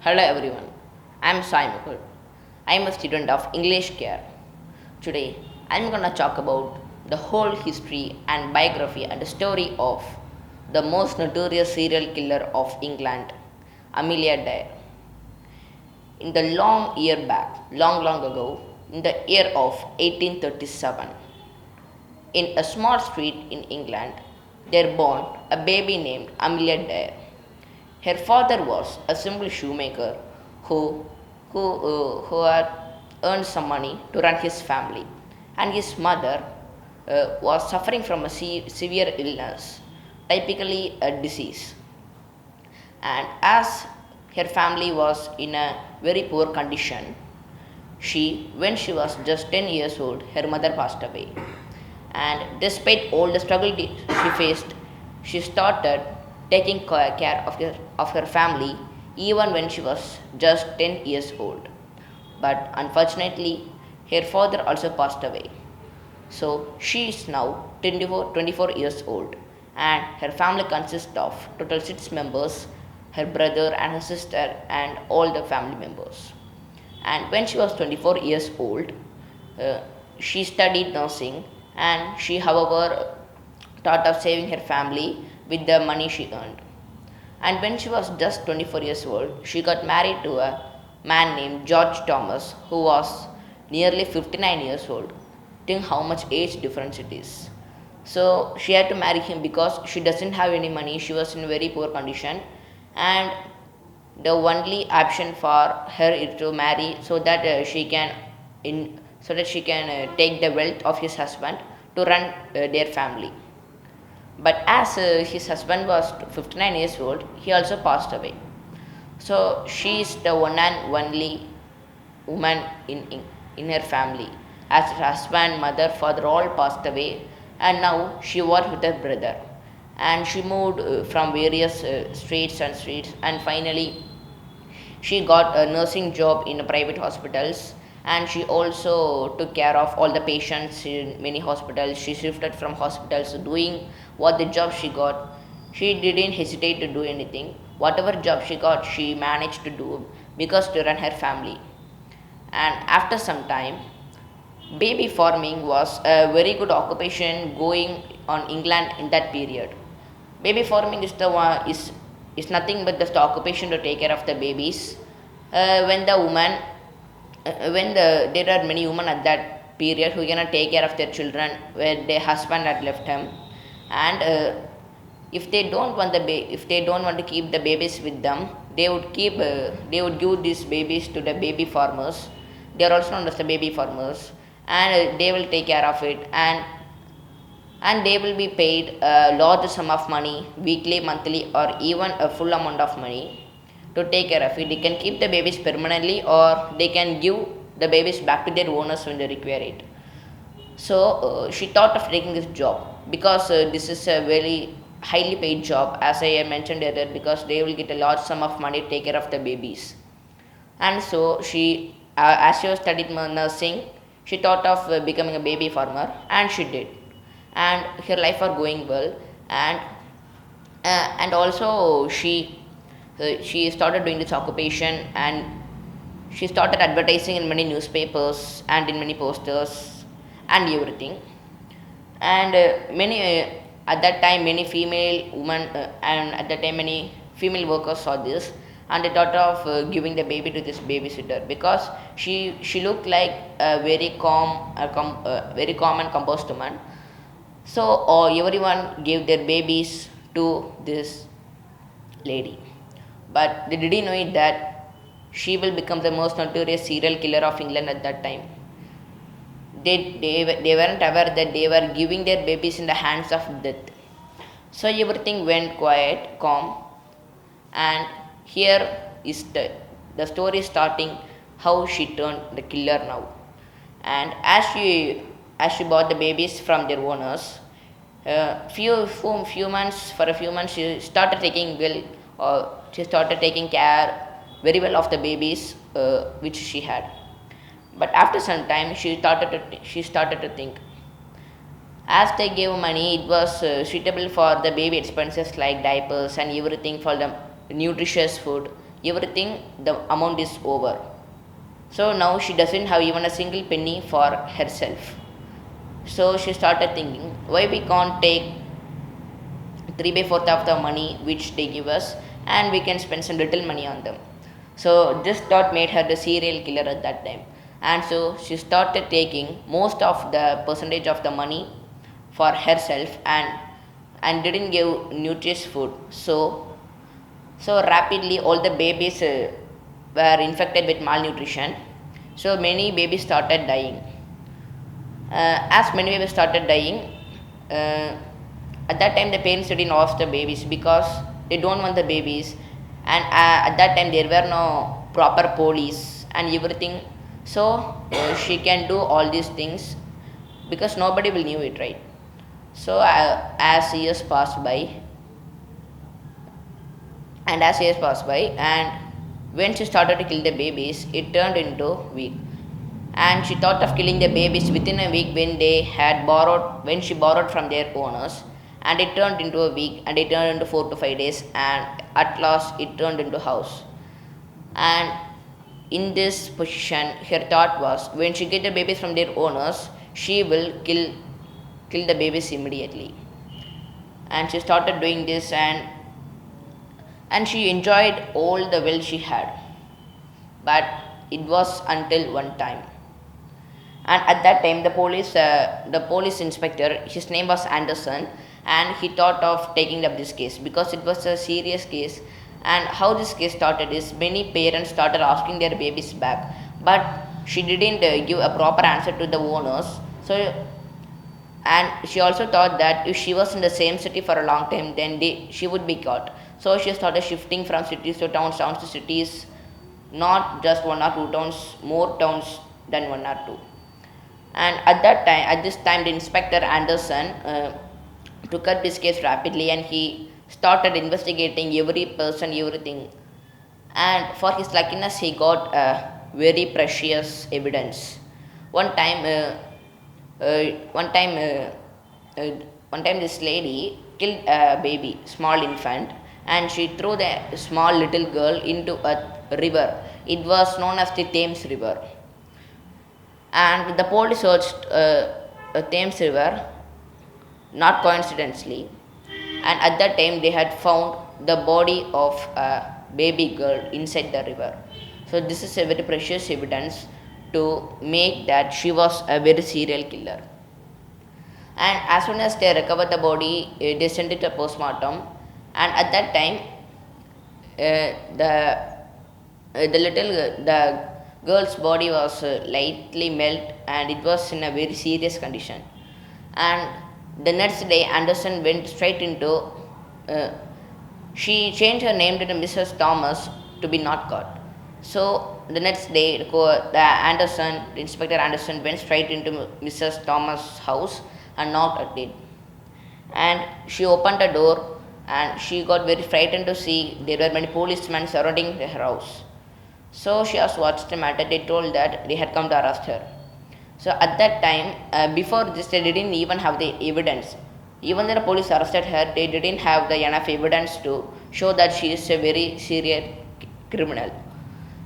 Hello everyone, I am Saimukul. I am a student of English Care. Today I am gonna talk about the whole history and biography and the story of the most notorious serial killer of England, Amelia Dyer. In the long ago, in the year of 1837, in a small street in England, there born a baby named Amelia Dyer. Her father was a simple shoemaker who, who had earned some money to run his family, and his mother was suffering from a severe illness, typically a disease. And as her family was in a very poor condition, when she was just 10 years old, her mother passed away. And despite all the struggle she faced, she started taking care of her family even when she was just 10 years old. But unfortunately, her father also passed away. So she is now 24 years old, and her family consists of total 6 members, her brother and her sister, and all the family members. And when she was 24 years old, uh, she studied nursing, and she, however, thought of saving her family with the money she earned. And when she was just 24 years old, she got married to a man named George Thomas, who was nearly 59 years old. Think how much age difference it is. So she had to marry him because she doesn't have any money. She was in a very poor condition, and the only option for her is to marry so that she can take the wealth of his husband to run their family. But as his husband was 59 years old, he also passed away. So she is the one and only woman in her family, as her husband, mother, father all passed away, and now she was with her brother. And she moved from various streets, and finally she got a nursing job in private hospitals, and she also took care of all the patients in many hospitals. She shifted from hospitals doing what the job she got. She didn't hesitate to do anything. Whatever job she got, she managed to do because to run her family. And after some time, baby farming was a very good occupation going on England in that period. Baby farming is the one is nothing but just the occupation to take care of the babies. When the woman, when there are many women at that period who cannot take care of their children where their husband had left them, and if they don't want to keep the babies with them, they would give these babies to the baby farmers. They are also known as the baby farmers, and they will take care of it, and they will be paid a large sum of money, weekly, monthly, or even a full amount of money to take care of it. They can keep the babies permanently, or they can give the babies back to their owners when they require it. So she thought of taking this job because this is a very highly paid job, as I mentioned earlier, because they will get a large sum of money to take care of the babies. And so as she was studying nursing, she thought of becoming a baby farmer, and she did. And her life are going well, and also she started doing this occupation, and she started advertising in many newspapers and in many posters and everything. And many at that time many female women and at that time many female workers saw this, and they thought of giving the baby to this babysitter because she looked like a very calm and composed woman. So everyone gave their babies to this lady, but they didn't know it that she will become the most notorious serial killer of England at that time. They weren't aware that they were giving their babies in the hands of death. So everything went quiet, calm, and here is the story starting how she turned the killer now. And as she bought the babies from their owners, for a few months she started taking care very well of the babies which she had. But after some time, she started to think. As they gave money, it was suitable for the baby expenses like diapers and everything for the nutritious food. everything, the amount is over. So now she doesn't have even a single penny for herself. So she started thinking, why we can't take 3 by 4th of the money which they give us and we can spend some little money on them. So this thought made her the serial killer at that time. And so she started taking most of the percentage of the money for herself and didn't give nutritious food. So rapidly all the babies were infected with malnutrition. So many babies started dying. As many babies started dying, uh, at that time the parents didn't ask the babies because they don't want the babies, and at that time there were no proper police and everything. So she can do all these things because nobody will knew it, right? So as years passed by, and when she started to kill the babies, it turned into week. And she thought of killing the babies within a week when she borrowed from their owners, and it turned into a week, and it turned into 4 to 5 days, and at last it turned into house. And in this position, her thought was, when she get the babies from their owners, she will kill the babies immediately. And she started doing this, and she enjoyed all the wealth she had. But it was until one time, and at that time the police inspector, his name was Anderson, and he thought of taking up this case because it was a serious case. And how this case started is, many parents started asking their babies back, but she didn't give a proper answer to the owners. So, and she also thought that if she was in the same city for a long time, then she would be caught. So she started shifting from cities to towns to cities, not just one or two towns, more towns than one or two. And at this time, the inspector Anderson took up this case rapidly, and he started investigating every person, everything. And for his luckiness, he got very precious evidence. One time, one time, one time, this lady killed a baby, small infant, and she threw the small little girl into a river. It was known as the Thames River. And the police searched a Thames River, not coincidentally, and at that time they had found the body of a baby girl inside the river. So this is a very precious evidence to make that she was a very serial killer. And as soon as they recovered the body, they sent it to postmortem. And at that time, the girl's body was lightly melt, and it was in a very serious condition. And the next day, Anderson went straight into. She changed her name to Mrs. Thomas to be not caught. So the next day, the Inspector Anderson went straight into Mrs. Thomas' house and knocked at it. And she opened the door, and she got very frightened to see there were many policemen surrounding her house. So she asked what's the matter. They told that they had come to arrest her. So at that time, before this, they didn't even have the evidence. Even though the police arrested her, they didn't have the enough evidence to show that she is a very serious criminal.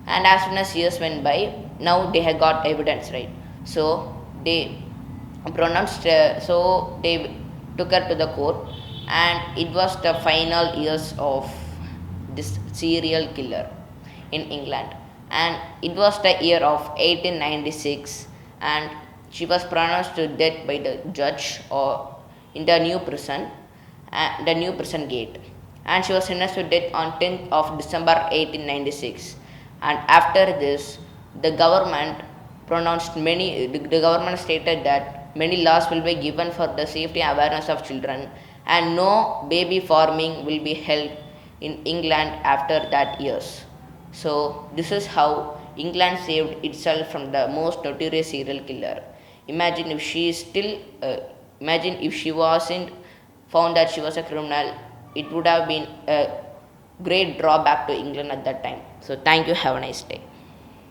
And as soon as years went by, now they had got evidence, right? So they they took her to the court, and it was the final years of this serial killer in England. And it was the year of 1896, and she was pronounced to death by the judge or in the new prison gate. And she was sentenced to death on 10th of December 1896. And after this, the government the government stated that many laws will be given for the safety and awareness of children, and no baby farming will be held in England after that years. So this is how England saved itself from the most notorious serial killer. Imagine if she is still, imagine if she wasn't found that she was a criminal, it would have been a great drawback to England at that time. So thank you. Have a nice day.